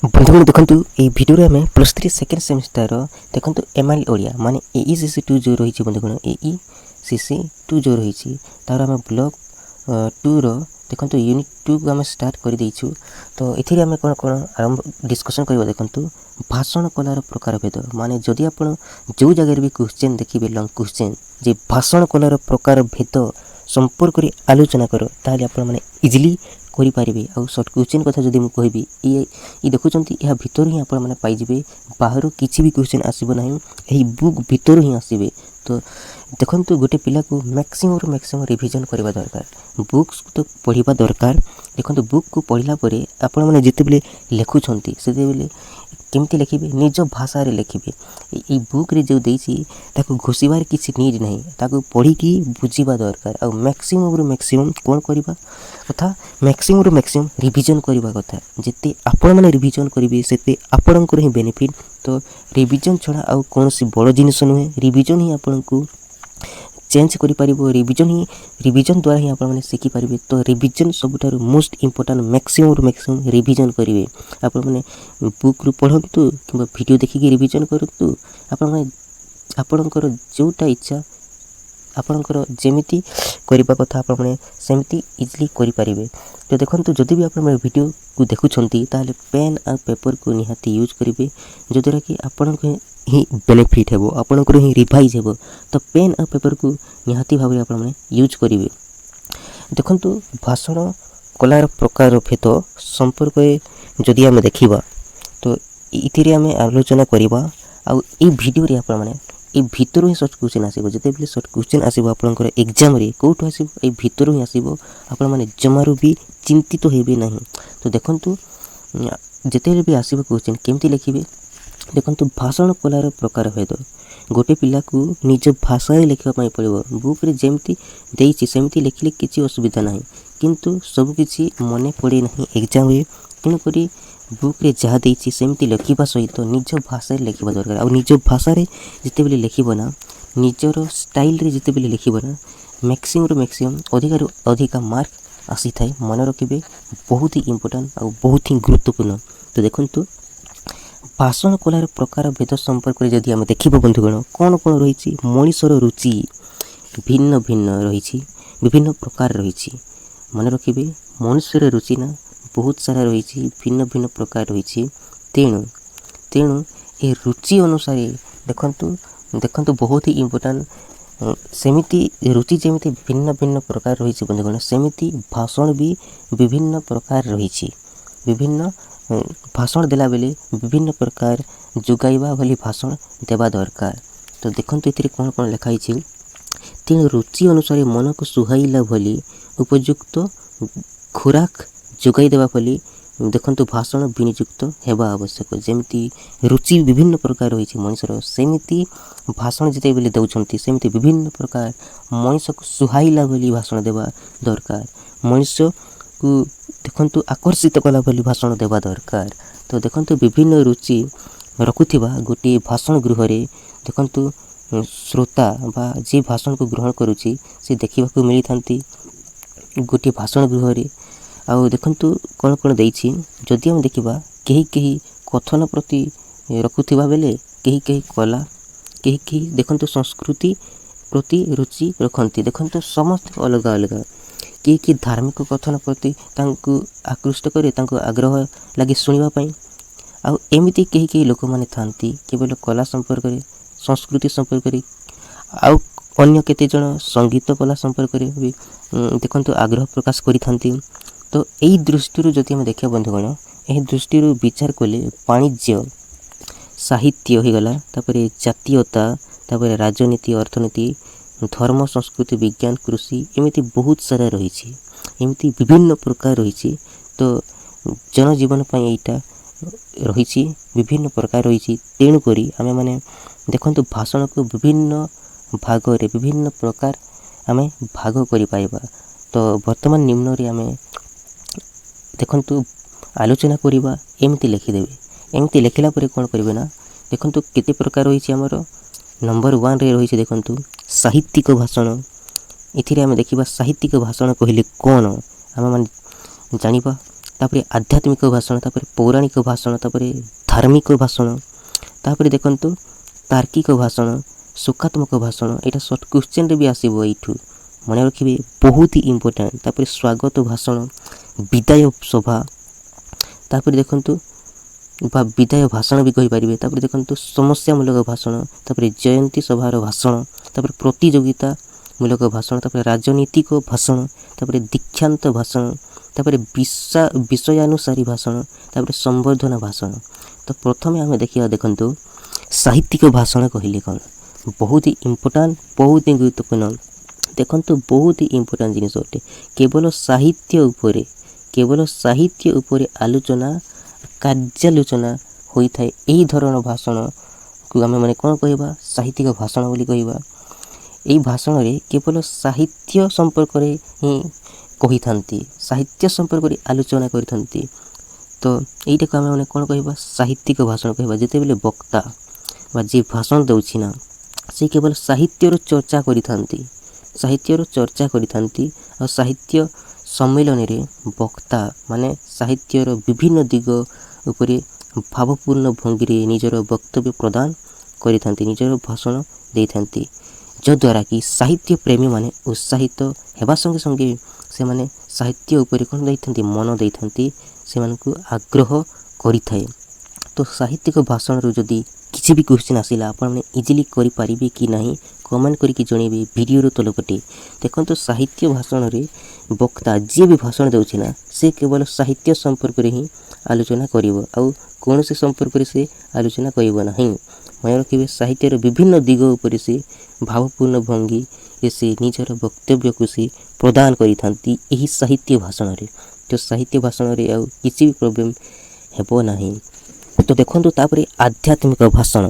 बंधुगण देखु ये भिडियो आम प्लस थ्री सेकेंड सेमिस्टर देखो एमआईएल ओडिया माने एईसीसी 2 जो रही बंधुगण एईसीसी 2 जो रही तार आम ब्लॉक 2 रो देखो यूनिट 2 को आम स्टार्ट कर देइछु। तो ये आम कौन कौन आरंभ डिस्कसन करवा देखु भाषण कलार प्रकार भेद माने जदि आप जो जगह भी क्वेश्चन देखिए लंग क्वेश्चन जे भाषण कलार प्रकार भेद संपर्क आलोचना कर ताले आप माने इजिली करें। आउ सर्ट क्वेश्चन कथा जब मुझे कहबी ये देखुं यह भितर ही आप पाइबे बाहर किसी भी क्वेश्चन आसब ना यही बुक भितर ही आसबे। तो देखो गोटे पिला को मैक्सिमम रिविजन करवा दरकार बुक्स तो पढ़ा दरकार। देखो बुक को पढ़ला आपण मैंने जिते बेले लिखुंट से केमती लिखे निज भाषा लिखे ये बुक रे जो देसी ताको घोषिबार किसी नीड नहीं ताको पढ़ी बुझा दरकार। आ मैक्सिमम कौन करवा कथा मैक्सिमम रिविजन करवा कथा जिते आपण मैंने रिविजन करेंगे से आपणकर ही बेनिफिट। तो रिविजन छड़ा आउ कौन सी बड़ जिनिस नुहे रिविजन ही आपण को चेंज करि रिविजन द्वारा ही आप शिखि पारे। तो रिविजन सबुठार मोस्ट इम्पोर्टाट मैक्सिमम रिविजन करेंगे आप बुक रू पढ़तु कि वीडियो देखिए रिविजन करूँ आपणकर जोटा इच्छा आपणकर जमीती करने कथा आपने सेमती इजिली करें। तो देखो जदि भी आप वीडियो को देखुंट ताले पेन और पेपर को निहाती यूज करेंगे जद्वारा कि आपण ही बेनिफिट है आपणकर ही रिवाइज हो। तो पेन और पेपर को निहाती भाव में यूज करेंगे। देखो भाषण कलार प्रकार भेद संपर्क जदि आम देखा तो ये आम आलोचना करवा आउ वीडियो रे आपण माने ये भितर ही सर्ट क्वेश्चन आसो जिते बेले सर्ट क्वेश्चन आसो आपंकर एग्जाम कौटू आसो ये भितर ही आसो आपण मैंने जमारू भी चिंतित होबे नहीं। तो देखो जिते भी आसो क्वेश्चन केमती लिखे देखो भाषण कलार प्रकार भेद गोटे पिला को निज भाषा लिखापी पड़ो बुक रे जमती देती सेमती लिखिले किसी असुविधा ना किंतु सबकि मन पड़े ना एग्जाम तेणुक बुक रे जहाँ देती सेमती लिखा सहित निज भाषा लिखा दरकार। आ निज भाषा जिते बेले लिखना निजर स्टाइल रे जिते बेले लिखना मैक्सिमम अधिका मार्क आसी थाए मन रखिए बहुत ही इम्पोर्टाट आ बहुत ही गुरुत्वपूर्ण। तो देखो भाषण कलार प्रकार भेद संपर्क जदि आम देखा बंधुगण कौन कौन रही मनीषर रुचि भिन्न भिन्न रही विभिन्न प्रकार रही मन रखिए मनुष्यर रुचि ना बहुत सारा रही भिन्न भिन्न प्रकार रही तेणु ये रुचि अनुसार देखो बहुत ही इम्पोर्टाट सेमिति रुचि जमी भिन्न भिन्न प्रकार रही बंधुगण सेमिति भाषण भी विभिन्न प्रकार रही विभिन्न भाषण देला बेले विभिन्न प्रकार जुगाइबा भली भाषण देवा दरकार। तो देखो ये कौन कौन लिखाई तेणु रुचि अनुसार मन को सुहाइला भली उपयुक्त खुराक जोगाई देवा भली देखो भाषण विनियुक्त हेबा आवश्यक। जमती रुचि विभिन्न प्रकार रही मनुष्यर सेमिति भाषण जिते बेले दौरान सेमती विभिन्न प्रकार मनुष्य को सुहाइला भली भाषण देवा दरकार मनुष्य को देखो आकर्षित कला भली भाषण देवा दरकार। तो देखो विभिन्न रुचि रखुवा गोटे भाषण गृह देखो श्रोता बा जे भाषण को ग्रहण करुच्ची से देखा मिली था गोटे भाषण गृह आउ देखु कौन कौन देती जदि आम देखा कहीं कथन प्रति रखुवा बेले कहीं कला कहीं देखो संस्कृति प्रति रुचि रखती देखो समस्त अलग अलग किए धार्मिक कथन प्रति आकृष्ट करे आग्रह लगे शुणापी आउ एमती कहीं लोक मैंने था केवल कला संपर्क संस्कृति संपर्क आउ अन्य केते जन संगीत कला संपर्क भी देखो आग्रह प्रकाश करी। तो यही दृष्टि जदि आम देखा बंधुगण यह दृष्टि विचार कले वाणिज्य साहित्य होगला जातीयता राजनीति अर्थनीति धर्म संस्कृति विज्ञान कृषि एमती बहुत सारा रही एमती विभिन्न प्रकार रही। तो जनजीवन यहाँ रही विभिन्न प्रकार रही तेणुक आम मैंने देखो भाषण को विभिन्न भाग रे विभिन्न प्रकार आम भाग कर। तो वर्तमान निम्न रे आम देखु आलोचना करवा एमती लिखिदेवे एमती लिखला कौन करेंगे ना देखो केते प्रकार रही आमर नंबर 1 रे रही देखु साहित्यिक भाषण ये आम देखा साहित्यिक भाषण कहले कौन आम मान जाना तापर आध्यात्मिक भाषण, तापर पौराणिक भाषण, तापर धार्मिक भाषण, तापर देखंतु तार्किक भाषण, शोकात्मक भाषण। यहाँ सर्ट क्वेश्चन रे भी आसीबो एठू मन रखिए, बहुत ही इम्पोर्टाट। तापर स्वागत भाषण, विदाय सभा, तापर देखंतु विदाय भाषण भी कहींपारे। तापर देखंतु समस्यामूलक भाषण, तापर जयंती सभार भाषण, तापर प्रतियोगिता मूलक भाषण, तापर राजनीतिक भाषण, तापर दीक्षांत भाषण, तापर विषयानुसारी भाषण, तापर संवर्धना भाषण। तो प्रथमे आम देखिए, देखंतु साहित्यिक भाषण कहले कौन, बहुत ही इम्पोर्टाट, बहुत ही गुरुत्वपूर्ण। देखंतु बहुत ही इम्पोर्टाट जिनिस अटे। केवल साहित्य उपरे, केवल साहित्य उपरे आलोचना कार्यालोचना होता है। यही धरण भाषण को आम मैंने कौन कहवा, साहित्यिक भाषण बोली कहवा। यही भाषण रे केवल साहित्य संपर्क रे ही कही थांती, साहित्य संपर्क रे आलोचना करी थांती। तो यहीटा को आम मैंने कौन कहवा, साहित्यिक भाषण कहवा। जिते बेले वक्ता बा जे भाषण दउछि ना, से केवल साहित्यर चर्चा करी थांती, साहित्यर चर्चा करी थांती। और साहित्य सम्मेलन रे वक्ता माने साहित्यर विभिन्न दिग उपरे भावपूर्ण भंगी रे निजर वक्तव्य प्रदान करी थांती, निजर भाषण दे थांती। जद्वारा कि साहित्य प्रेमी माने उत्साहित हेबा संगे संगे से माने साहित्य उपरे कौन देइथांती, मन देइथांती, से मानकु आग्रह करि थाए। तो साहित्यिक भाषण रो जदि किसी भी क्वेश्चन आसिला, आपण माने इजीली करि पारिबे कि नाही कमेंट करके जणेबे वीडियो रो तलपटे। देखंतु साहित्य भाषण रे वक्ता जे भी भाषण देउछि ना, से केवल साहित्य संपर्क रे ही आलोचना करिवो, आउ कोनोसी संपर्क रे से आलोचना करिवो नाही। मन रखिबे, साहित्यर विभिन्न दिग उपरे से भावपूर्ण भंगी से निजर वक्तव्य को से प्रदान करि थांती एही साहित्य भाषण रे। तो साहित्य भाषण रे आउ किसी भी प्रॉब्लम हेबो नाही। तो देखंतु तापरे आध्यात्मिक भाषण,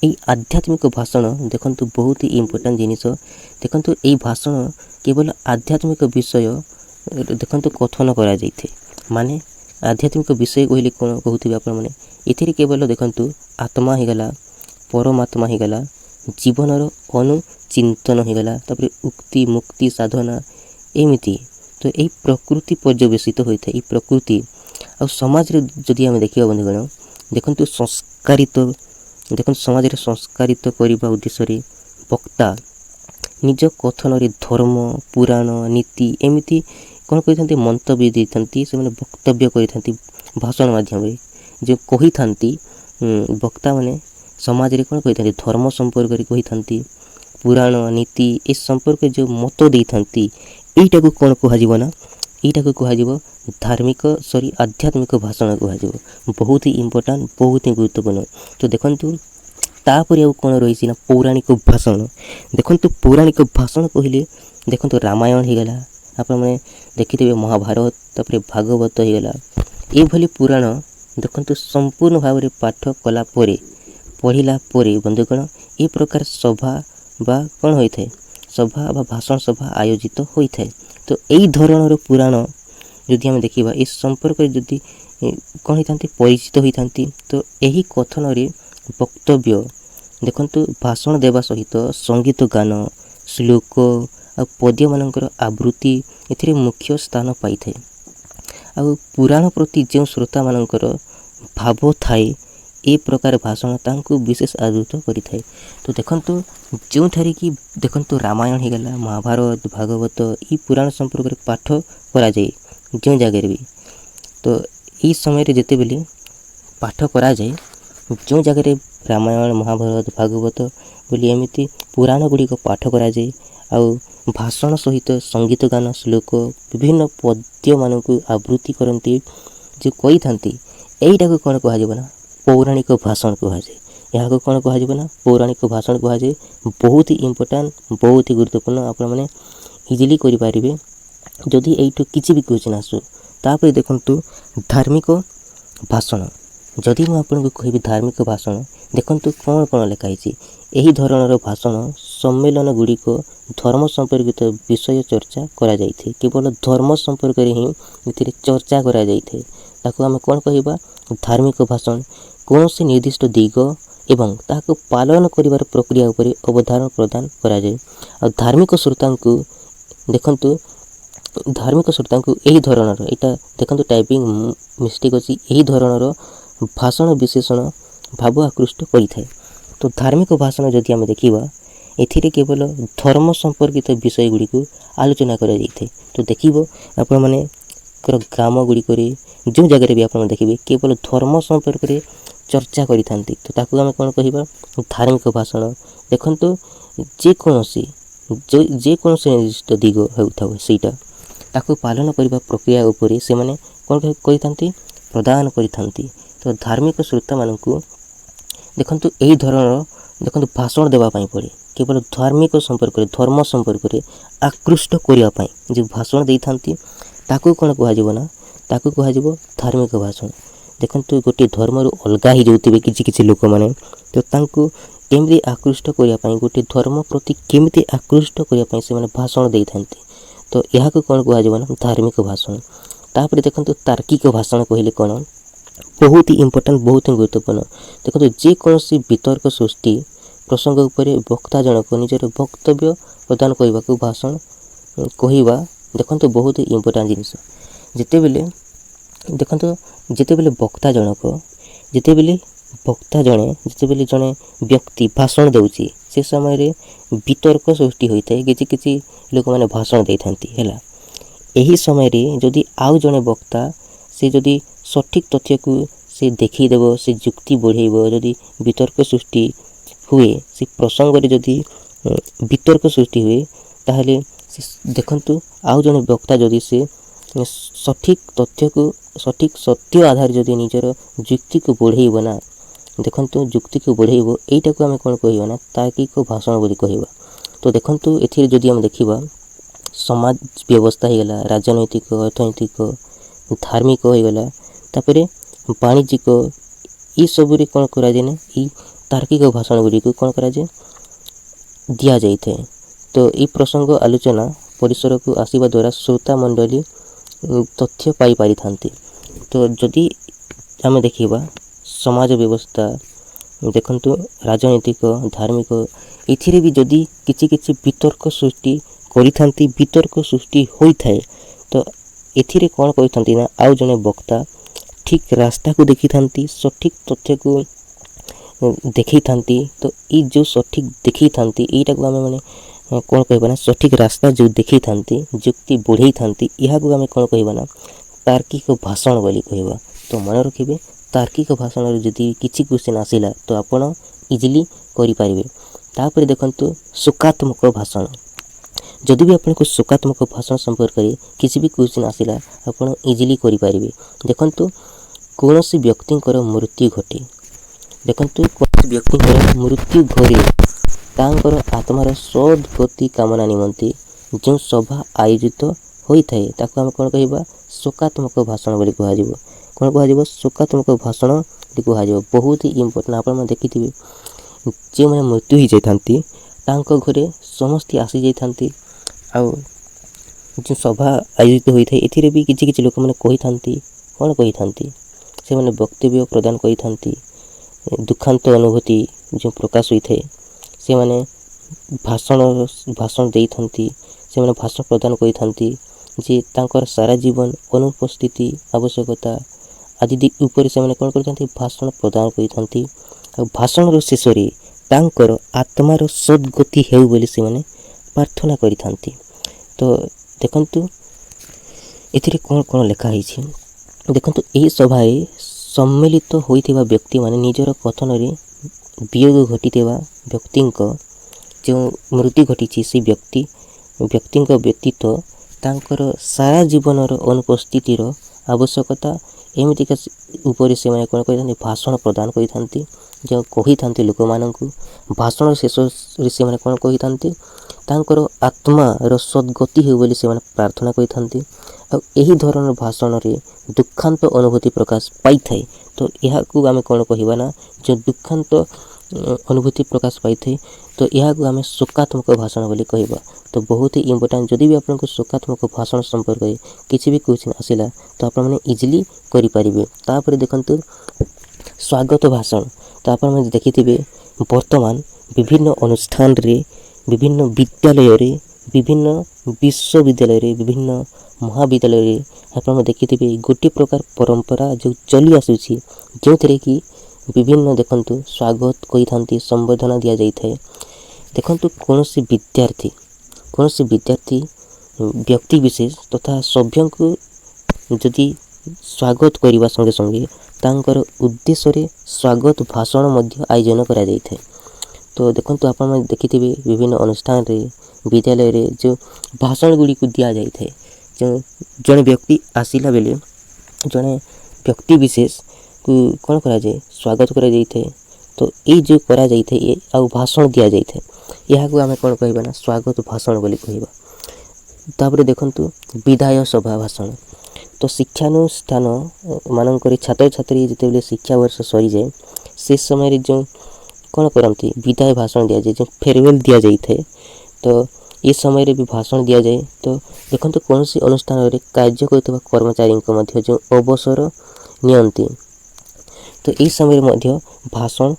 यही आध्यात्मिक भाषण देखंतु बहुत ही इम्पोर्टाट जिनिस। देखंतु यही भाषण केवल आध्यात्मिक विषय देखंतु कथन करा जाइथे। माने आध्यात्मिक विषय कहले कोन कहउथिबे आपण माने, एथिरे केवल देखंतु आत्मा ही गला, परमात्मा ही गला, जीवनर अनुचिंतन ही गला, तापरे उक्ति मुक्ति साधना एमिति। तो यही प्रकृति पर्यवेसित होइथे। यही प्रकृति आ समाज रे जदि आमे देखिबा बंधुगण, देखंतु संस्कारित, देखंतु समाज रे संस्कारित करिबा उद्देश्य रे वक्ता निज कथन रे धर्म पुराण नीति एमिति कौन कही मंतव्य देती, से वक्तव्य करी भाषण माध्यम जो कही था वक्ता मैंने समाज रे कौन कही धर्म संपर्क कही था, पुराण नीति ए संपर्क जो मत दे था, यहीटा को कौन कहना, यहीटा को कह धार्मिक सॉरी आध्यात्मिक भाषण कह। बहुत ही इम्पोर्टाट, बहुत ही गुरुत्वपूर्ण। तो देखंतु तापर आउ कौन रही ना पौराणिक भाषण। देखंतु पौराणिक भाषण कहले देखंतु रामायण ही गला, आपण माने देखिथिबे महाभारत, तापर भागवत ही गला। ए भली पुराण देखंतु संपूर्ण भाव रे पाठ कला परे पढ़िला परे बंधुगण ए प्रकार सभा बा कौन होइथे, सभा बा भाषण सभा आयोजित होइथे। तो एई धरणर पुराण जदि आम देखिबा ए संपर्क जदि कौन होइथांती परिचित होइथांती, तो एही कथन रे वक्तव्य देखंतु भाषण देवा सहित संगीत गान श्लोक आ पद्य मानकर आवृत्ति एथिरे मुख्य स्थान पाई थाए। आ पुराण प्रति जो श्रोता मानकर भाव थाए ए प्रकार भाषण तांकु विशेष आदृत करि थाए। तो देखंतु जो ठारे कि देखंतु रामायण ही गला, महाभारत भागवत ई पुराण संपर्क रे पाठ करा जाए जो जगह भी। तो ई समय रे जेते बेले पाठ करा जाए जो जगह रे रामायण महाभारत भागवत बोली एमिति पुराण गुड़िक पाठ करा जाए। आउ भाषण सहित संगीत गान श्लोक विभिन्न पद्य मानक आवृत्ति करती जो कही था, यहीटा को कौन कहना पौराणिक भाषण कहुए। यहाँ को कौन कहना पौराणिक भाषण कहुए। बहुत ही इम्पोर्टाट, बहुत ही गुरुत्वपूर्ण। आपण मैंने इजिली करें जदि यू किसी भी क्वेश्चन आसू। तापर देखंतु धार्मिक भाषण, जदि मुझे कहि धार्मिक भाषण देखंतु कौन कौन लिखाई। यही धरणर भाषण सम्मेलन गुड़िक धर्म संपर्कित विषय चर्चा करा जाइथे। केवल धर्म संपर्क रे ही इथिरे चर्चा करा जाइथे। ताको आमे कौन कहिबा धार्मिक भाषण। कौन से निर्दिष्ट दिग एवं ताको पालन करिवार प्रक्रिया उपरे अवधारण प्रदान करा जाय। आ धार्मिक श्रोता को देखंतु धार्मिक श्रोताଙ୍କୁ ଏହି ଧରଣର ଏଇଟା ଦେଖନ୍ତୁ ଟାଇପିଂ ମିଷ୍ଟେକ୍ ଅଛି, ଏହି ଧରଣର ଭାଷଣ ବିଶେଷଣ ଭାବ ଆକୃଷ୍ଟ କରିଥାଏ। ତ ଧାର୍ମିକ ଭାଷଣ ଯଦି ଆମେ ଦେଖିବା ଏଥିରେ କେବଳ ଧର୍ମ ସମ୍ପର୍କିତ ବିଷୟ ଗୁଡ଼ିକୁ ଆଲୋଚନା କରାଯାଇଥାଏ। ତ ଦେଖିବ ଆପଣମାନଙ୍କର ଗ୍ରାମ ଗୁଡ଼ିକରେ ଯେଉଁ ଜାଗାରେ ବି ଆପଣ ଦେଖିବେ କେବଳ ଧର୍ମ ସମ୍ପର୍କରେ ଚର୍ଚ୍ଚା କରିଥାନ୍ତି। ତ ତାକୁ ଆମେ କ'ଣ କହିବା? ଧାର୍ମିକ ଭାଷଣ। ଦେଖନ୍ତୁ ଯେକୌଣସି ନିର୍ଦ୍ଦିଷ୍ଟ ଦିଗ ହେଉଥାଉ ସେଇଟା ତାକୁ ପାଳନ କରିବା ପ୍ରକ୍ରିୟା ଉପରେ ସେମାନେ କ'ଣ କରିଥାନ୍ତି? ପ୍ରଦାନ କରିଥାନ୍ତି। ତ ଧାର୍ମିକ ଶ୍ରୋତାମାନଙ୍କୁ ଦେଖନ୍ତୁ ଏହି ଧରଣର ଭାଷଣ ଦେବା ପାଇଁ ପଡ଼େ। କେବଳ ଧାର୍ମିକ ସମ୍ପର୍କରେ ଧର୍ମ ସମ୍ପର୍କରେ ଆକୃଷ୍ଟ କରିବା ପାଇଁ ଯେଉଁ ଭାଷଣ ଦେଇଥାନ୍ତି ତାକୁ କ'ଣ କୁହାଯିବ ନା ତାକୁ କୁହାଯିବ ଧାର୍ମିକ ଭାଷଣ। ଦେଖନ୍ତୁ ଗୋଟିଏ ଧର୍ମରୁ ଅଲଗା ହେଇଯାଉଥିବେ କିଛି ଲୋକମାନେ, ତ ତାଙ୍କୁ କେମିତି ଆକୃଷ୍ଟ କରିବା ପାଇଁ ଗୋଟିଏ ଧର୍ମ ପ୍ରତି କେମିତି ଆକୃଷ୍ଟ କରିବା ପାଇଁ ସେମାନେ ଭାଷଣ ଦେଇଥାନ୍ତି। ତ ଏହାକୁ କ'ଣ କୁହାଯିବ ନା ଧାର୍ମିକ ଭାଷଣ। ତାପରେ ଦେଖନ୍ତୁ ତାର୍କିକ ଭାଷଣ କହିଲେ କ'ଣ? ବହୁତ ହି ଇମ୍ପୋର୍ଟାଣ୍ଟ, ବହୁତ ହି ଗୁରୁତ୍ୱପୂର୍ଣ୍ଣ। ଦେଖନ୍ତୁ ଯେକୌଣସି ବିତର୍କ ସୃଷ୍ଟି ପ୍ରସଙ୍ଗ ଉପରେ ବକ୍ତା ଜଣକ ନିଜର ବକ୍ତବ୍ୟ ପ୍ରଦାନ କରିବାକୁ ଭାଷଣ କହିବା ଦେଖନ୍ତୁ ବହୁତ ଇମ୍ପୋର୍ଟାଣ୍ଟ ଜିନିଷ। ଯେତେବେଳେ ଜଣେ ବ୍ୟକ୍ତି ଭାଷଣ ଦେଉଛି ସେ ସମୟରେ ବିତର୍କ ସୃଷ୍ଟି ହୋଇଥାଏ। କିଛି ଲୋକମାନେ ଭାଷଣ ଦେଇଥାନ୍ତି ହେଲା। ଏହି ସମୟରେ ଯଦି ଆଉ ଜଣେ ବକ୍ତା ସେ ଯଦି ସଠିକ୍ ତଥ୍ୟକୁ ସେ ଦେଖେଇଦେବ, ସେ ଯୁକ୍ତି ବଢ଼େଇବ, ଯଦି ବିତର୍କ ସୃଷ୍ଟି ହୁଏ, ସେ ପ୍ରସଙ୍ଗରେ ଯଦି ବିତର୍କ ସୃଷ୍ଟି ହୁଏ, ତାହେଲେ ଦେଖନ୍ତୁ ଆଉ ଜଣେ ବକ୍ତା ଯଦି ସେ ସଠିକ୍ ସତ୍ୟ ଆଧାରରେ ଯଦି ନିଜର ଯୁକ୍ତିକୁ ବଢ଼େଇବ ନା, ଦେଖନ୍ତୁ ଯୁକ୍ତିକୁ ବଢ଼େଇବ, ଏଇଟାକୁ ଆମେ କ'ଣ କହିବା ନା ତାର୍କିକ ଭାଷଣ ବୋଲି କହିବା। ତ ଦେଖନ୍ତୁ ଏଥିରେ ଯଦି ଆମେ ଦେଖିବା ସମାଜ ବ୍ୟବସ୍ଥା ହେଇଗଲା, ରାଜନୈତିକ, ଅର୍ଥନୈତିକ, ଧାର୍ମିକ ହେଇଗଲା, ତାପରେ ବାଣିଜ୍ୟିକ, ଏସବୁରେ କ'ଣ କରାଯାଏ ନା ଏଇ ତାର୍କିକ ଭାଷଣ ଗୁଡ଼ିକୁ କ'ଣ କରାଯାଏ? ଦିଆଯାଇଥାଏ। ତ ଏହି ପ୍ରସଙ୍ଗ ଆଲୋଚନା ପରିସରକୁ ଆସିବା ଦ୍ୱାରା ଶ୍ରୋତା ମଣ୍ଡଳୀ ତଥ୍ୟ ପାଇପାରିଥାନ୍ତି। ତ ଯଦି ଆମେ ଦେଖିବା ସମାଜ ବ୍ୟବସ୍ଥା, ଦେଖନ୍ତୁ ରାଜନୈତିକ, ଧାର୍ମିକ, ଏଥିରେ ବି ଯଦି କିଛି ବିତର୍କ ସୃଷ୍ଟି କରିଥାନ୍ତି, ବିତର୍କ ସୃଷ୍ଟି ହୋଇଥାଏ, ତ ଏଥିରେ କ'ଣ କରିଥାନ୍ତି ନା ଆଉ ଜଣେ ବକ୍ତା ଠିକ୍ ରାସ୍ତାକୁ ଦେଖିଥାନ୍ତି, ସଠିକ୍ ତଥ୍ୟକୁ ଦେଖେଇଥାନ୍ତି। ତ ଏଇ ଯେଉଁ ସଠିକ୍ ଦେଖେଇଥାନ୍ତି ଏଇଟାକୁ ଆମେ କ'ଣ କହିବା ନା ସଠିକ୍ ରାସ୍ତା ଯେଉଁ ଦେଖେଇଥାନ୍ତି, ଯୁକ୍ତି ବଢ଼େଇଥାନ୍ତି, ଏହାକୁ ଆମେ କ'ଣ କହିବା ନା ତାର୍କିକ ଭାଷଣ ବୋଲି କହିବା। ତ ମନେ ରଖିବେ ତାର୍କିକ ଭାଷଣରେ ଯଦି କିଛି କ୍ୱେଶ୍ଚିନ୍ ଆସିଲା ତ ଆପଣ ଇଜିଲି କରିପାରିବେ। ତାପରେ ଦେଖନ୍ତୁ ଶୋକାତ୍ମକ ଭାଷଣ। ଯଦି ବି ଆପଣଙ୍କୁ ଶୋକାତ୍ମକ ଭାଷଣ ସମ୍ପର୍କରେ କିଛି ବି କ୍ୱେଶ୍ଚିନ୍ ଆସିଲା ଆପଣ ଇଜିଲି କରିପାରିବେ। ଦେଖନ୍ତୁ କୌଣସି ବ୍ୟକ୍ତିଙ୍କର ମୃତ୍ୟୁ ଘଟେ, ଦେଖନ୍ତୁ କୌଣସି ବ୍ୟକ୍ତିଙ୍କର ମୃତ୍ୟୁ ଘରେ ତାଙ୍କର ଆତ୍ମାର ସଦ୍ଗତି କାମନା ନିମନ୍ତେ ଯେଉଁ ସଭା ଆୟୋଜିତ ହୋଇଥାଏ ତାକୁ ଆମେ କ'ଣ କହିବା? ଶୋକାତ୍ମକ ଭାଷଣ ବୋଲି କୁହାଯିବ। କ'ଣ କୁହାଯିବ? ଶୋକାତ୍ମକ ଭାଷଣ ବୋଲି କୁହାଯିବ। ବହୁତ ହି ଇମ୍ପୋର୍ଟାଣ୍ଟ। ଆପଣମାନେ ଦେଖିଥିବେ ଯେଉଁମାନେ ମୃତ୍ୟୁ ହୋଇଯାଇଥାନ୍ତି ତାଙ୍କ ଘରେ ସମସ୍ତେ ଆସିଯାଇଥାନ୍ତି, ଆଉ ଯେଉଁ ସଭା ଆୟୋଜିତ ହୋଇଥାଏ ଏଥିରେ ବି କିଛି ଲୋକମାନେ କହିଥାନ୍ତି, କ'ଣ କହିଥାନ୍ତି? ସେମାନେ ବକ୍ତବ୍ୟ ପ୍ରଦାନ କରିଥାନ୍ତି। ଦୁଃଖାନ୍ତ ଅନୁଭୂତି ଯେଉଁ ପ୍ରକାଶ ହୋଇଥାଏ ସେମାନେ ଭାଷଣ ଦେଇଥାନ୍ତି, ସେମାନେ ଭାଷଣ ପ୍ରଦାନ କରିଥାନ୍ତି ଯେ ତାଙ୍କର ସାରା ଜୀବନ ଅନୁପସ୍ଥିତି ଆବଶ୍ୟକତା ଆଦି ଉପରେ ସେମାନେ କ'ଣ କରିଥାନ୍ତି? ଭାଷଣ ପ୍ରଦାନ କରିଥାନ୍ତି। ଆଉ ଭାଷଣର ଶେଷରେ ତାଙ୍କର ଆତ୍ମାର ସଦ୍ଗତି ହେଉ ବୋଲି ସେମାନେ ପ୍ରାର୍ଥନା କରିଥାନ୍ତି। ତ ଦେଖନ୍ତୁ ଏଥିରେ କ'ଣ ଲେଖା ହେଇଛି? ଦେଖନ୍ତୁ ଏହି ସଭାରେ ସମ୍ମିଳିତ ହୋଇଥିବା ବ୍ୟକ୍ତିମାନେ ନିଜର କଥନରେ ବିୟୋଗ ଘଟିଥିବା ବ୍ୟକ୍ତିଙ୍କ ଯେଉଁ ମୃତ୍ୟୁ ଘଟିଛି ସେ ବ୍ୟକ୍ତିଙ୍କ ବ୍ୟତୀତ ତାଙ୍କର ସାରା ଜୀବନର ଅନୁପସ୍ଥିତିର ଆବଶ୍ୟକତା ଏମିତିକା ଉପରେ ସେମାନେ କ'ଣ କରିଥାନ୍ତି? ଭାଷଣ ପ୍ରଦାନ କରିଥାନ୍ତି। ଯେଉଁ କହିଥାନ୍ତି ଲୋକମାନଙ୍କୁ ଭାଷଣର ଶେଷରେ ସେମାନେ କ'ଣ କହିଥାନ୍ତି? ତାଙ୍କର ଆତ୍ମାର ସଦ୍ଗତି ହେଉ ବୋଲି ସେମାନେ ପ୍ରାର୍ଥନା କରିଥାନ୍ତି। ଆଉ ଏହି ଧରଣର ଭାଷଣରେ ଦୁଃଖାନ୍ତ ଅନୁଭୂତି ପ୍ରକାଶ ପାଇଥାଏ। ତ ଏହାକୁ ଆମେ କ'ଣ କହିବା ନା ଯେଉଁ ଦୁଃଖାନ୍ତ ଅନୁଭୂତି ପ୍ରକାଶ ପାଇଥାଏ ତ ଏହାକୁ ଆମେ ଶୋକାତ୍ମକ ଭାଷଣ ବୋଲି କହିବା। ତ ବହୁତ ହି ଇମ୍ପୋର୍ଟାଣ୍ଟ। ଯଦି ବି ଆପଣଙ୍କୁ ଶୋକାତ୍ମକ ଭାଷଣ ସମ୍ପର୍କରେ କିଛି ବି କ୍ୱେଶ୍ଚିନ୍ ଆସିଲା ତ ଆପଣମାନେ ଇଜିଲି କରିପାରିବେ। ତାପରେ ଦେଖନ୍ତୁ ସ୍ୱାଗତ ଭାଷଣ। ତ ଆପଣମାନେ ଦେଖିଥିବେ ବର୍ତ୍ତମାନ ବିଭିନ୍ନ ଅନୁଷ୍ଠାନରେ, ବିଭିନ୍ନ ବିଦ୍ୟାଳୟରେ, विभिन्न विश्वविद्यालय विभिन्न महाविद्यालय आप देखिथे गोटे प्रकार परंपरा जो चली आसूची जो थे कि विभिन्न देखंतु स्वागत कही था संबर्धना दि जाए। देखंतु कौन विद्यार्थी व्यक्ति विशेष तथा सभ्य को जदि स्वागत करने संगे संगे तांकर उद्देश्य स्वागत भाषण मध्य आयोजन करा जाय थे। तो देखंतु आपण देखिथे विभिन्न अनुष्ठान रे विद्यालय रे जो भाषण गुड़ी को दिया जाय थे। जो जने व्यक्ति आसिला बेले जने व्यक्ति विशेष को कौन करा जाए स्वागत करा जाय थे। तो ये जो करा जाय थे ये आ भाषण दिया जाय थे यह को आम कौन कहबा ना स्वागत भाषण बोली कहबा। तापर देखंतु विदाय सभा भाषण। तो शिक्षानुष्ठान मानक छात्र छात्री जिते शिक्षा वर्ष सरी जाए से समय जो कौन करती विदाय भाषण दि जाए जो फेयरवेल दि जाए। तो ये समय रे भी भाषण दि जाए। तो देखो कौन सी अनुष्ठान रे कार्य करथिबा कर्मचारी को मध्य जो अवसर नियंती तो यही समय मध्य भाषण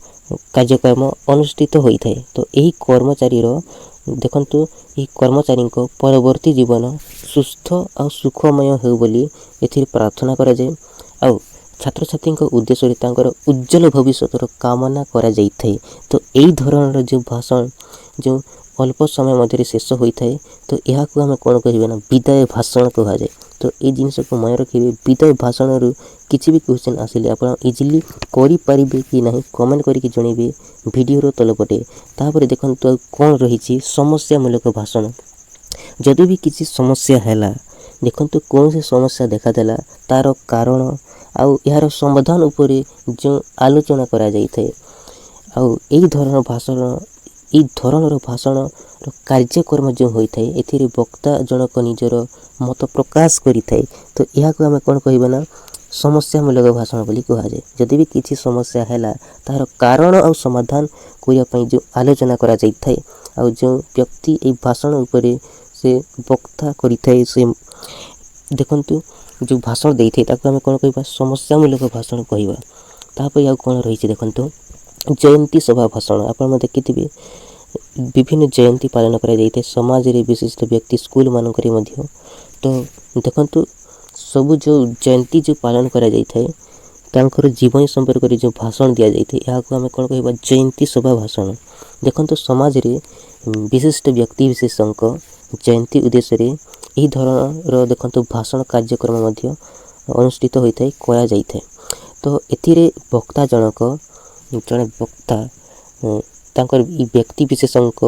कार्यक्रम अनुष्ठित होता है। तो यही कर्मचारी देखंतु ये कर्मचारी को परवर्ती जीवन सुस्थ और सुखमय हो बोली एथिर प्रार्थना करा जाए। आ छात्र छात्री उद्देश्य उज्जवल भविष्य कामना करा जाय थे। तो यही धरण जो भाषण जो अल्प समय मध्य शेष होता है तो यह को आम कौन कह ना विदाय भाषण कह जाए। तो ये जिनस को मन रखिए विदाय भाषण रु किसी भी क्वेश्चन आसिले आप इजिली करें कि ना कमेंट करके जनइबे वीडियो तलपटे। तापर देखो कौन रही समस्यामूलक भाषण। जदि भी किसी समस्या है देखो कौन सी समस्या देखादेला तार कारण आउ यार समाधान उपरे जो आलोचना करा जाय थे। आउ एई धरण भाषण ई धरणर भाषण कार्यक्रम जो होता है एथिरे वक्ता जनक निजर मत प्रकाश करि थाए। तो यह को आम कौन कहबा ना समस्यामूलक भाषण बोली कह जाए। जदि भी किसी समस्या है तार कारण और समाधान करने जो आलोचना करा जाय थाए आ जो व्यक्ति ए भाषण उपरे से वक्ता करि थाए से देखंतु जो भाषण दे थे ताको आम कौन कहबा समस्यामूलक भाषण कहबा। तापर या कौन रही देखंतु जयंती सभा भाषण। आपण देखिथिबे विभिन्न जयंती पालन करा जायते समाज रे विशिष्ट व्यक्ति स्कूल मानक रे मध्य। तो देखंतु सब जो जयंती जो पालन करा जायते तांकर जीवन संपर्क रे जो भाषण दिया जायते या को हमें कौन कहबा जयंती सभा भाषण। देखंतु समाज रे विशिष्ट व्यक्ति विशेषक जयंती उद्देश्य रे एही धरणर देखंतु भाषण कार्यक्रम मध्य अनुष्ठित होता है करा जायते। तो एथिरे वक्ता जनक जड़े वक्ता तांकर व्यक्ति विशेषक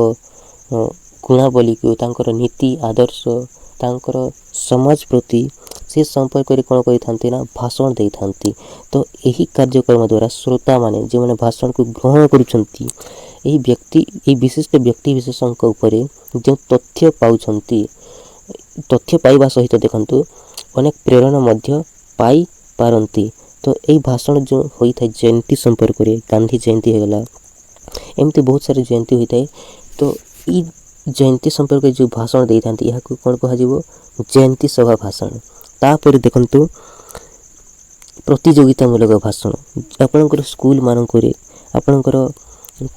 गुणावली को तांकर नीति आदर्श तांकर समाज प्रति से संपर्क रे कौन कही ना भाषण दे थांती। तो यही कार्यक्रम द्वारा श्रोता माने जो मैंने भाषण को ग्रहण करुछंती यही व्यक्ति ये विशिष्ट व्यक्ति विशेषक उपरे जो तथ्य पाउछंती तथ्य पाइबा सहित देखंतु अनेक प्रेरणा मध्य पाई पारंती। तो यही भाषण जो होता है जयंती संपर्क रे गांधी जयंती होगला एमती बहुत सारे जयंती होता है। तो ये जयंती संपर्क जो भाषण दे थांती यह को कौन कह जयंती सभा भाषण। तापर देखंतु प्रतियोगितामूलक भाषण। आपणकर स्कूल मानक आपणकर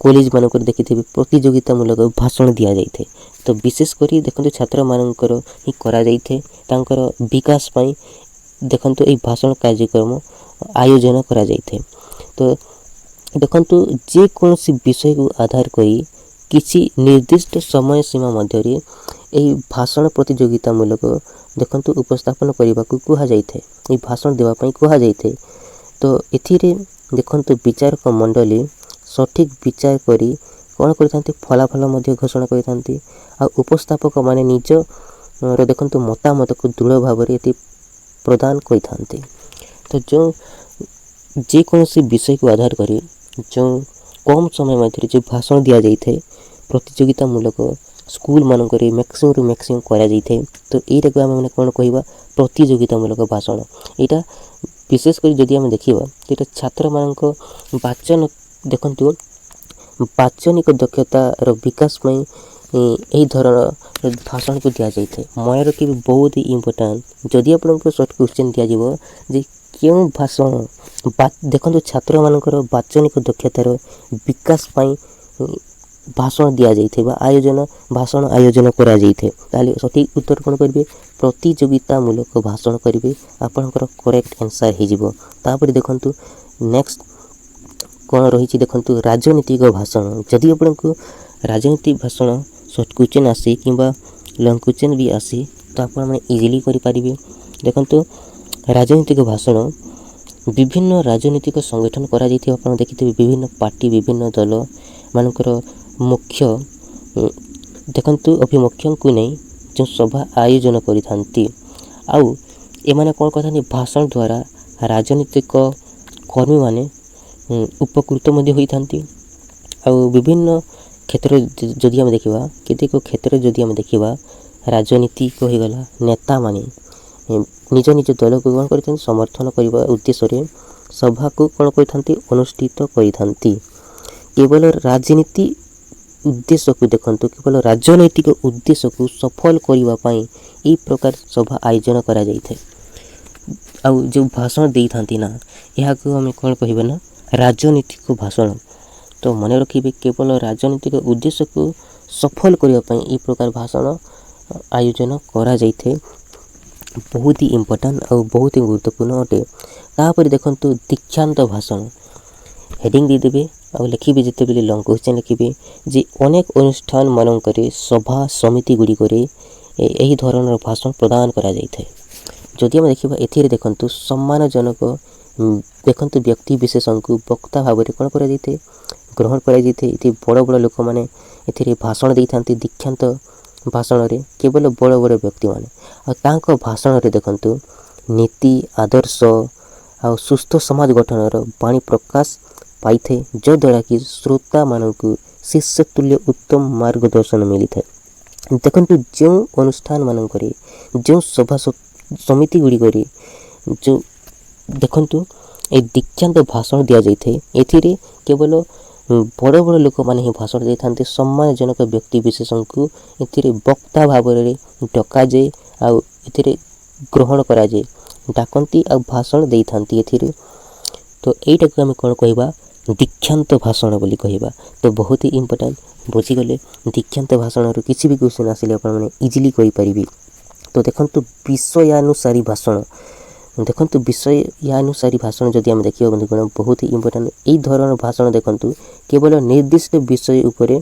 कॉलेज मानक देखिथिबे प्रतियोगितामूलक भाषण दिया जाइथे। तो विशेष करी देखंतु छात्र मानकर ही करा जाइथे तांकर विकास पई देखंतु ए भाषण कार्यक्रम आयोजन करा जाइथे। तो देखंतु जे कौन सी विषय को आधार करी किसी निर्दिष्ट समय सीमा मध्य रे एही भाषण प्रतियोगितामूलक देखंतु उपस्थापन करने को कहा जाइथे ए भाषण देवा पई कहा जाइथे। तो एथिरे देखंतु विचारक मंडली सठिक विचार करी कौन करथांती फलाफल मध्य घोषणा करथांती आ उपस्थापक माने निज देखंतु मतामत को दृढ़ भाव रे एति प्रदान करथांती। तो जो जे कौन सी विषय को आधार करी जो कम समय मध्य जो भाषण दिया जाइथे प्रतियोगितामूलक स्कूल मानक मैक्सिमम रु मैक्सिमम करा जाइथे। तो एटा को आम कौन कहबा प्रतियोगितामूलक भाषण। एटा विशेष कर जदि आम देखिबा तो छात्र मानक वाचन देखंतु वाचनिक दक्षतार विकास में यही धरण भाषण को दि जाइए। मन रखिए बहुत ही इम्पोर्टाट जदि आपको सर्ट क्वेश्चन दिज्व जे क्यों भाषण देखो छात्र मानकर वाचनिक दक्षतार विकास ଭାଷଣ ଦିଆଯାଇଥାଏ ବା ଭାଷଣ ଆୟୋଜନ କରାଯାଇଥାଏ, ତାହେଲେ ସଠିକ୍ ଉତ୍ତର କ'ଣ କରିବେ? ପ୍ରତିଯୋଗିତାମୂଳକ ଭାଷଣ କରିବେ। ଆପଣଙ୍କର କରେକ୍ଟ ଆନ୍ସର୍ ହେଇଯିବ। ତାପରେ ଦେଖନ୍ତୁ ନେକ୍ସଟ କ'ଣ ରହିଛି ଦେଖନ୍ତୁ, ରାଜନୈତିକ ଭାଷଣ। ଯଦି ଆପଣଙ୍କୁ ରାଜନୈତିକ ଭାଷଣ ସର୍ଟ କ୍ୱେଶ୍ଚନ୍ ଆସେ କିମ୍ବା ଲଙ୍ଗ୍ କ୍ୱେଶ୍ଚନ୍ ବି ଆସେ ତ ଆପଣମାନେ ଇଜିଲି କରିପାରିବେ। ଦେଖନ୍ତୁ ରାଜନୈତିକ ଭାଷଣ ବିଭିନ୍ନ ରାଜନୈତିକ ସଂଗଠନ କରାଯାଇଥିବ। ଆପଣ ଦେଖିଥିବେ ବିଭିନ୍ନ ପାର୍ଟି, ବିଭିନ୍ନ ଦଳ ମାନଙ୍କର ମୁଖ୍ୟ ଦେଖନ୍ତୁ ଅଭିମୁଖ୍ୟଙ୍କୁ ନେଇ ଯେଉଁ ସଭା ଆୟୋଜନ କରିଥାନ୍ତି, ଆଉ ଏମାନେ କ'ଣ କରିଥାନ୍ତି? ଭାଷଣ ଦ୍ୱାରା ରାଜନୈତିକ କର୍ମୀମାନେ ଉପକୃତ ମଧ୍ୟ ହୋଇଥାନ୍ତି। ଆଉ ବିଭିନ୍ନ କ୍ଷେତ୍ରରେ ଯଦି ଆମେ ଦେଖିବା, କେତେକ କ୍ଷେତ୍ରରେ ଯଦି ଆମେ ଦେଖିବା, ରାଜନୀତିକ ହୋଇଗଲା, ନେତାମାନେ ନିଜ ନିଜ ଦଳକୁ କ'ଣ କରିଥାନ୍ତି? ସମର୍ଥନ କରିବା ଉଦ୍ଦେଶ୍ୟରେ ସଭାକୁ କ'ଣ କରିଥାନ୍ତି? ଅନୁଷ୍ଠିତ କରିଥାନ୍ତି। କେବଳ ରାଜନୀତି ଉଦ୍ଦେଶ୍ୟକୁ ଦେଖନ୍ତୁ, କେବଳ ରାଜନୈତିକ ଉଦ୍ଦେଶ୍ୟକୁ ସଫଳ କରିବା ପାଇଁ ଏହି ପ୍ରକାର ସଭା ଆୟୋଜନ କରାଯାଇଥାଏ। ଆଉ ଯେଉଁ ଭାଷଣ ଦେଇଥାନ୍ତି ନା, ଏହାକୁ ଆମେ କ'ଣ କହିବା ନା ରାଜନୈତିକ ଭାଷଣ। ତ ମନେ ରଖିବେ, କେବଳ ରାଜନୈତିକ ଉଦ୍ଦେଶ୍ୟକୁ ସଫଳ କରିବା ପାଇଁ ଏହି ପ୍ରକାର ଭାଷଣ ଆୟୋଜନ କରାଯାଇଥାଏ। ବହୁତ ହି ଇମ୍ପୋର୍ଟାଣ୍ଟ ଆଉ ବହୁତ ହି ଗୁରୁତ୍ୱପୂର୍ଣ୍ଣ ଅଟେ। ତାପରେ ଦେଖନ୍ତୁ ଦୀକ୍ଷାନ୍ତ ଭାଷଣ। ହେଡ଼ିଂ ଦେଇଦେବେ ଆଉ ଲେଖିବେ, ଯେତେବେଳେ ଲଙ୍ଗ୍ କ୍ୱେଶ୍ଚନ୍ ଲେଖିବେ ଯେ ଅନେକ ଅନୁଷ୍ଠାନ ମାନଙ୍କରେ ସଭା ସମିତି ଗୁଡ଼ିକରେ ଏହି ଧରଣର ଭାଷଣ ପ୍ରଦାନ କରାଯାଇଥାଏ। ଯଦି ଆମେ ଦେଖିବା ଏଥିରେ ଦେଖନ୍ତୁ ସମ୍ମାନଜନକ ଦେଖନ୍ତୁ ବ୍ୟକ୍ତି ବିଶେଷଙ୍କୁ ବକ୍ତା ଭାବରେ କ'ଣ କରାଯାଇଥାଏ? ଗ୍ରହଣ କରାଯାଇଥାଏ। ଏଠି ବଡ଼ ବଡ଼ ଲୋକମାନେ ଏଥିରେ ଭାଷଣ ଦେଇଥାନ୍ତି। ଦୀକ୍ଷାନ୍ତ ଭାଷଣରେ କେବଳ ବଡ଼ ବଡ଼ ବ୍ୟକ୍ତିମାନେ, ଆଉ ତାଙ୍କ ଭାଷଣରେ ଦେଖନ୍ତୁ ନୀତି ଆଦର୍ଶ ଆଉ ସୁସ୍ଥ ସମାଜ ଗଠନର ବାଣୀ ପ୍ରକାଶ ପାଇଥାଏ, ଯଦ୍ୱାରା କି ଶ୍ରୋତାମାନଙ୍କୁ ଶିଷ୍ୟ ତୁଲ୍ୟ ଉତ୍ତମ ମାର୍ଗଦର୍ଶନ ମିଳିଥାଏ। ଦେଖନ୍ତୁ ଯେଉଁ ଅନୁଷ୍ଠାନ ମାନଙ୍କରେ, ଯେଉଁ ସଭା ସମିତି ଗୁଡ଼ିକରେ ଯେଉଁ ଦେଖନ୍ତୁ ଏ ଦୀକ୍ଷାନ୍ତ ଭାଷଣ ଦିଆଯାଇଥାଏ, ଏଥିରେ କେବଳ ବଡ଼ ବଡ଼ ଲୋକମାନେ ହିଁ ଭାଷଣ ଦେଇଥାନ୍ତି। ସମ୍ମାନଜନକ ବ୍ୟକ୍ତି ବିଶେଷଙ୍କୁ ଏଥିରେ ବକ୍ତା ଭାବରେ ଡକାଯାଏ ଆଉ ଏଥିରେ ଗ୍ରହଣ କରାଯାଏ, ଡାକନ୍ତି ଆଉ ଭାଷଣ ଦେଇଥାନ୍ତି ଏଥିରେ। ତ ଏଇଟାକୁ ଆମେ କ'ଣ କହିବା? ଦୀକ୍ଷାନ୍ତ ଭାଷଣ ବୋଲି କହିବା। ତ ବହୁତ ହି ଇମ୍ପୋର୍ଟାଣ୍ଟ, ବୁଝିଗଲେ। ଦୀକ୍ଷାନ୍ତ ଭାଷଣରୁ କିଛି ବି କ୍ୱେଶ୍ଚନ୍ ଆସିଲେ ଆପଣମାନେ ଇଜିଲି କରିପାରିବେ। ତ ଦେଖନ୍ତୁ ବିଷୟାନୁସାରୀ ଭାଷଣ। ଦେଖନ୍ତୁ ବିଷୟାନୁସାରୀ ଭାଷଣ ଯଦି ଆମେ ଦେଖିବା ବନ୍ଧୁଗଣ, ବହୁତ ହି ଇମ୍ପୋର୍ଟାଣ୍ଟ। ଏହି ଧରଣର ଭାଷଣ ଦେଖନ୍ତୁ କେବଳ ନିର୍ଦ୍ଦିଷ୍ଟ ବିଷୟ ଉପରେ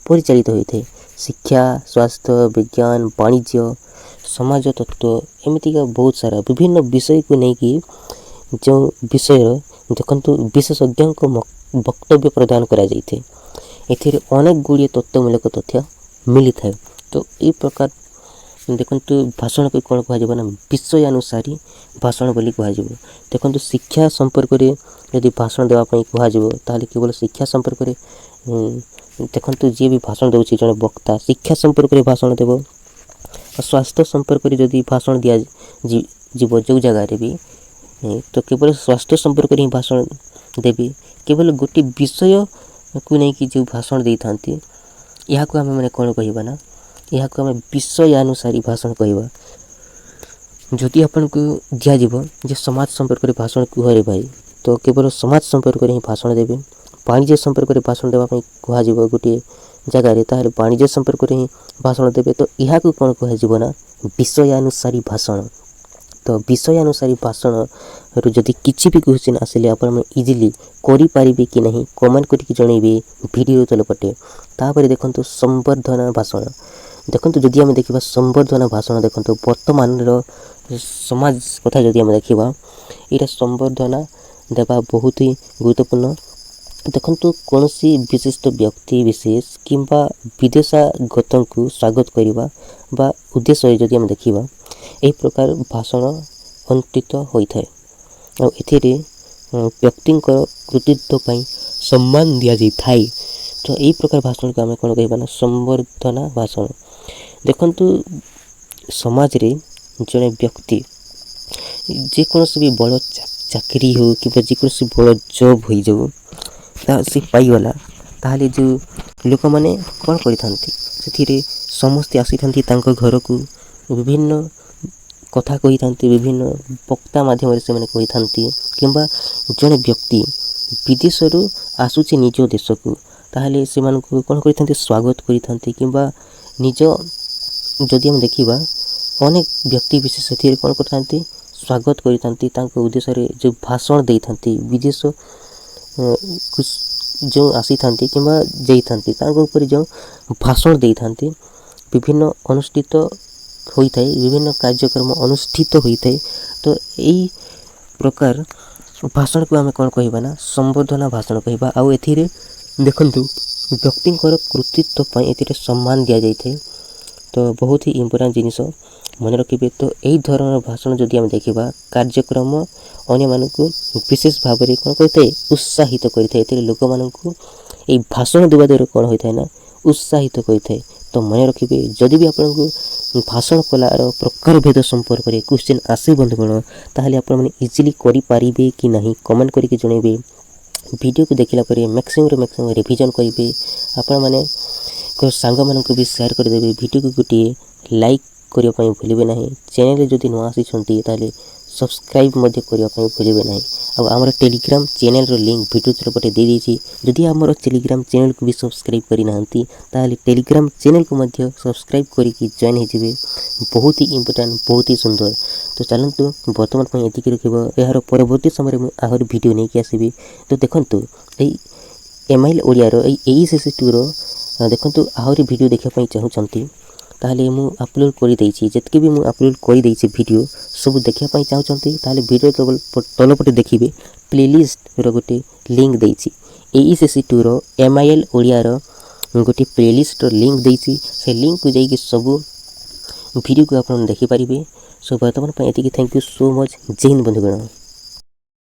ପରିଚାଳିତ ହୋଇଥାଏ। ଶିକ୍ଷା, ସ୍ୱାସ୍ଥ୍ୟ, ବିଜ୍ଞାନ, ବାଣିଜ୍ୟ, ସମାଜ ତତ୍ତ୍ୱ, ଏମିତିକା ବହୁତ ସାରା ବିଭିନ୍ନ ବିଷୟକୁ ନେଇକି ଯେଉଁ ବିଷୟର ଦେଖନ୍ତୁ ବିଶେଷଜ୍ଞଙ୍କ ବକ୍ତବ୍ୟ ପ୍ରଦାନ କରାଯାଇଥାଏ। ଏଥିରେ ଅନେକ ଗୁଡ଼ିଏ ତଥ୍ୟମୂଳକ ତଥ୍ୟ ମିଳିଥାଏ। ତ ଏହି ପ୍ରକାର ଦେଖନ୍ତୁ ଭାଷଣକୁ କ'ଣ କୁହାଯିବ ନା ବିଷୟାନୁସାରୀ ଭାଷଣ ବୋଲି କୁହାଯିବ। ଦେଖନ୍ତୁ ଶିକ୍ଷା ସମ୍ପର୍କରେ ଯଦି ଭାଷଣ ଦେବା ପାଇଁ କୁହାଯିବ, ତାହେଲେ କେବଳ ଶିକ୍ଷା ସମ୍ପର୍କରେ ଦେଖନ୍ତୁ ଯିଏ ବି ଭାଷଣ ଦେଉଛି ଜଣେ ବକ୍ତା ଶିକ୍ଷା ସମ୍ପର୍କରେ ଭାଷଣ ଦେବ। ସ୍ୱାସ୍ଥ୍ୟ ସମ୍ପର୍କରେ ଯଦି ଭାଷଣ ଦିଆଯିବ ଯେଉଁ ଜାଗାରେ ବି, ତ କେବଳ ସ୍ୱାସ୍ଥ୍ୟ ସମ୍ପର୍କରେ ହିଁ ଭାଷଣ ଦେବେ। କେବଳ ଗୋଟିଏ ବିଷୟକୁ ନେଇକି ଯେଉଁ ଭାଷଣ ଦେଇଥାନ୍ତି, ଏହାକୁ ଆମେ ମାନେ କ'ଣ କହିବା ନା, ଏହାକୁ ଆମେ ବିଷୟାନୁସାରୀ ଭାଷଣ କହିବା। ଯଦି ଆପଣଙ୍କୁ ଦିଆଯିବ ଯେ ସମାଜ ସମ୍ପର୍କରେ ଭାଷଣ କୁହରେ ଭାଇ, ତ କେବଳ ସମାଜ ସମ୍ପର୍କରେ ହିଁ ଭାଷଣ ଦେବେ। ବାଣିଜ୍ୟ ସମ୍ପର୍କରେ ଭାଷଣ ଦେବା ପାଇଁ କୁହାଯିବ ଗୋଟିଏ ଜାଗାରେ, ତାହେଲେ ବାଣିଜ୍ୟ ସମ୍ପର୍କରେ ହିଁ ଭାଷଣ ଦେବେ। ତ ଏହାକୁ କ'ଣ କୁହାଯିବ ନା ବିଷୟାନୁସାରୀ ଭାଷଣ। ତ ବିଷୟାନୁସାରୀ ଭାଷଣରୁ ଯଦି କିଛି ବି କ୍ୱେଶ୍ଚନ୍ ଆସିଲେ ଆପଣମାନେ ଇଜିଲି କରିପାରିବେ କି ନାହିଁ କମେଣ୍ଟ କରିକି ଜଣାଇବେ ଭିଡ଼ିଓ ତଳ ପଟେ। ତାପରେ ଦେଖନ୍ତୁ ସମ୍ବର୍ଦ୍ଧନା ଭାଷଣ। ଦେଖନ୍ତୁ ଯଦି ଆମେ ଦେଖିବା ସମ୍ବର୍ଦ୍ଧନା ଭାଷଣ, ଦେଖନ୍ତୁ ବର୍ତ୍ତମାନର ସମାଜ କଥା ଯଦି ଆମେ ଦେଖିବା, ଏଇଟା ସମ୍ବର୍ଦ୍ଧନା ଦେବା ବହୁତ ହି ଗୁରୁତ୍ୱପୂର୍ଣ୍ଣ। ଦେଖନ୍ତୁ କୌଣସି ବିଶିଷ୍ଟ ବ୍ୟକ୍ତି ବିଶେଷ କିମ୍ବା ବିଦେଶାଗତଙ୍କୁ ସ୍ୱାଗତ କରିବା ବା ଉଦ୍ଦେଶ୍ୟରେ ଯଦି ଆମେ ଦେଖିବା, ଏହି ପ୍ରକାର ଭାଷଣ ଅନୁଷ୍ଠିତ ହୋଇଥାଏ। ଆଉ ଏଥିରେ ବ୍ୟକ୍ତିଙ୍କର କୃତିତ୍ୱ ପାଇଁ ସମ୍ମାନ ଦିଆଯାଇଥାଏ। ତ ଏହି ପ୍ରକାର ଭାଷଣକୁ ଆମେ କ'ଣ କହିବା ନା ସମ୍ବର୍ଦ୍ଧନା ଭାଷଣ। ଦେଖନ୍ତୁ ସମାଜରେ ଜଣେ ବ୍ୟକ୍ତି ଯେକୌଣସି ବି ବଡ଼ ଚାକିରି ହେଉ କିମ୍ବା ଯେକୌଣସି ବଡ଼ ଜବ୍ ହୋଇଯାଉ, ସେ ପାଇଗଲା, ତାହେଲେ ଯେଉଁ ଲୋକମାନେ କ'ଣ କରିଥାନ୍ତି, ସେଥିରେ ସମସ୍ତେ ଆସିଥାନ୍ତି ତାଙ୍କ ଘରକୁ, ବିଭିନ୍ନ କଥା କହିଥାନ୍ତି, ବିଭିନ୍ନ ବକ୍ତା ମାଧ୍ୟମରେ ସେମାନେ କହିଥାନ୍ତି। କିମ୍ବା ଜଣେ ବ୍ୟକ୍ତି ବିଦେଶରୁ ଆସୁଛି ନିଜ ଦେଶକୁ, ତ ताहले सेमानकु कोन करिथांती स्वागत करिथांती किंबा निज जदि हम देखिबा अनेक व्यक्ति विशेष एथिरे कोन करथांती स्वागत करिथांती तांको उद्देश्य रे जो भाषण देइथांती विदेश जो आसीथांती किंबा जेइथांती तांको ऊपर जो भाषण देइथांती विभिन्न अनुष्ठित होइथाय विभिन्न कार्यक्रम अनुष्ठित होइथाय तो एई प्रकार भाषण को आम कौन कहना संबोधना भाषण कहवा आउ एथिरे देखंतु व्यक्तिंकर कृतित्व पई एथिरे सम्मान दिया जाइथे तो बहुत ही इम्पोर्टेंट जिनिस मन रखिबे। तो एई धरण भाषण जदि हम देखिबा कार्यक्रम अन्य मानकु विशेष भाव में कौन करते उत्साहित करिथे एथिरे लोक मानकु एई भाषण देवा द्वारा कौन होइथाय ना उत्साहित करिथे। तो मन रखिबे जदि भी आपनको भाषण कलार प्रकार भेद संपर्क में क्वेश्चन आसे बंधुगण ताहले आपण माने इजीली करि पारिबे कि नहीं कमेंट करके जणेबे। वीडियो को देखिला परे मैक्सिमम रिवीजन करिबे आपण माने को सांग मानक भी शेयर कर देबे। वीडियो को गोटे लाइक करिया पई भूलिबे नहीं। चैनल जदि न आसी छंती ताहले सब्सक्राइब मध्य करिया पई भूलिबे नहीं। अब हमर टेलीग्राम चैनल रो लिंक वीडियो तल पटे दे देछि जदि हमर टेलीग्राम चैनल को भी सब्सक्राइब करि नाहंती ताहले टेलीग्राम चैनल को मध्य सब्सक्राइब करिकि जॉइन हे जिवे। बहुत ही इंपोर्टेंट बहुत ही सुंदर। तो चलंतु वर्तमान पई एतिक रखिबो एहार परवर्ती समय में आहुर वीडियो नै कि आसीबी। तो देखंतु एई एमआईएल ओडिया रो एई एईसीसी2 रो देखंतु आहुर वीडियो देखा पई चाहू छंती ताहले मु अपलोड करि दैछि जतके भी मु अपलोड करि दैछि वीडियो सब देखा पई चाहू छंती ताहले वीडियो तल पटे देखिबे प्लेलिस्ट रो गोटे लिंक दैछि एईसीसी2 रो एमआईएल ओडिया रो गोटे प्लेलिस्ट रो लिंक दैछि से लिंक को जाई कि सब वीडियो को आपण देखि परिबे। सो वर्तमान पई एतिकी थैंक यू सो मच जय हिंद बंधुगण।